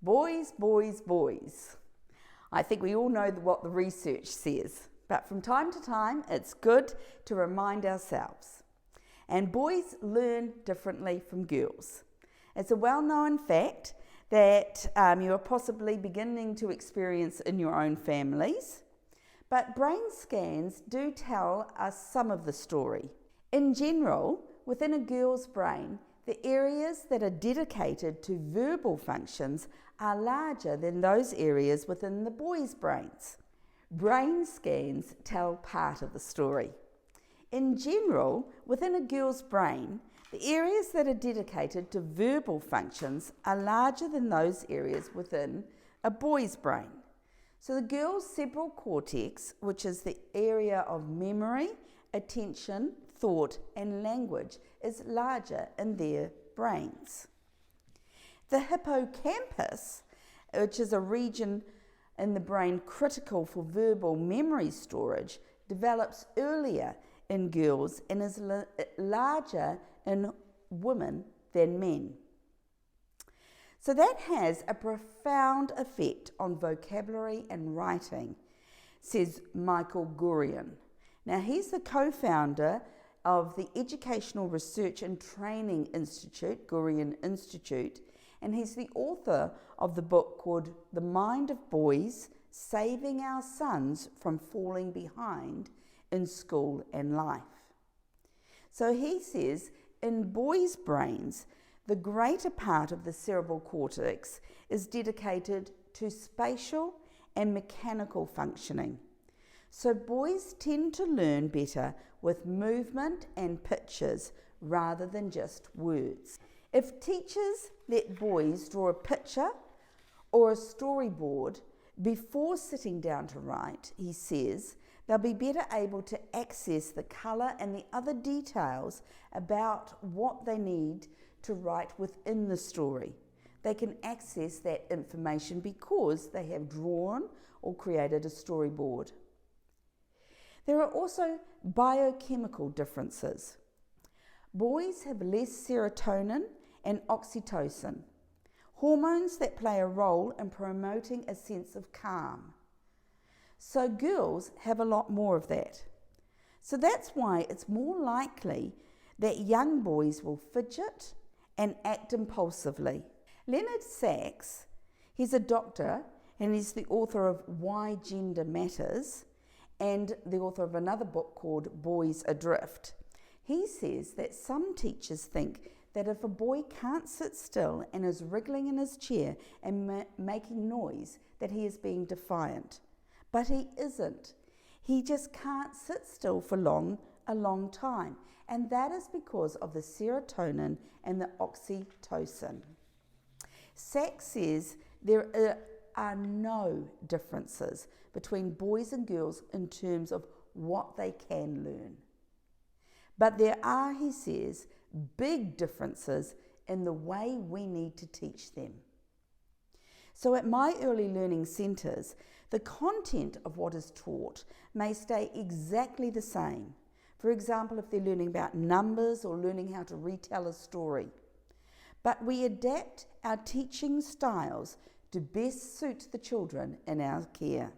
Boys, boys, boys. I think we all know what the research says, but from time to time it's good to remind ourselves. And boys learn differently from girls. It's a well-known fact that you are possibly beginning to experience in your own families, but brain scans do tell us some of the story. In general, within a girl's brain, the areas that are dedicated to verbal functions are larger than those areas within the boys' brains. Brain scans tell part of the story. In general, within a girl's brain, the areas that are dedicated to verbal functions are larger than those areas within a boy's brain. So the girl's cerebral cortex, which is the area of memory, attention, thought, and language, is larger in their brains. The hippocampus, which is a region in the brain critical for verbal memory storage, develops earlier in girls and is larger in women than men. So that has a profound effect on vocabulary and writing, says Michael Gurian. Now, he's the co-founder of the Educational Research and Training Institute, Gurian Institute, and he's the author of the book called The Mind of Boys, Saving Our Sons from Falling Behind in School and Life. So he says, in boys' brains, the greater part of the cerebral cortex is dedicated to spatial and mechanical functioning. So boys tend to learn better with movement and pictures rather than just words. If teachers let boys draw a picture or a storyboard before sitting down to write, he says, they'll be better able to access the colour and the other details about what they need to write within the story. They can access that information because they have drawn or created a storyboard. There are also biochemical differences. Boys have less serotonin and oxytocin, hormones that play a role in promoting a sense of calm. So girls have a lot more of that. So that's why it's more likely that young boys will fidget and act impulsively. Leonard Sachs, he's a doctor and he's the author of Why Gender Matters and the author of another book called Boys Adrift. He says that some teachers think that if a boy can't sit still and is wriggling in his chair and making noise, that he is being defiant. But he isn't. He just can't sit still for a long time. And that is because of the serotonin and the oxytocin. Sachs says there are no differences between boys and girls in terms of what they can learn. But there are, he says, big differences in the way we need to teach them. So at my early learning centres, the content of what is taught may stay exactly the same. For example, if they're learning about numbers or learning how to retell a story. But we adapt our teaching styles to best suit the children in our care.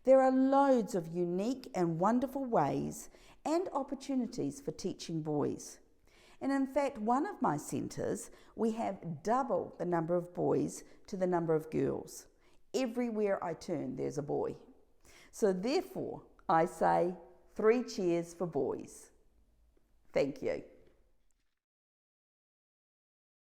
There are loads of unique and wonderful ways and opportunities for teaching boys. And in fact, one of my centres, we have double the number of boys to the number of girls. Everywhere I turn, there's a boy. So therefore, I say 3 cheers for boys. Thank you.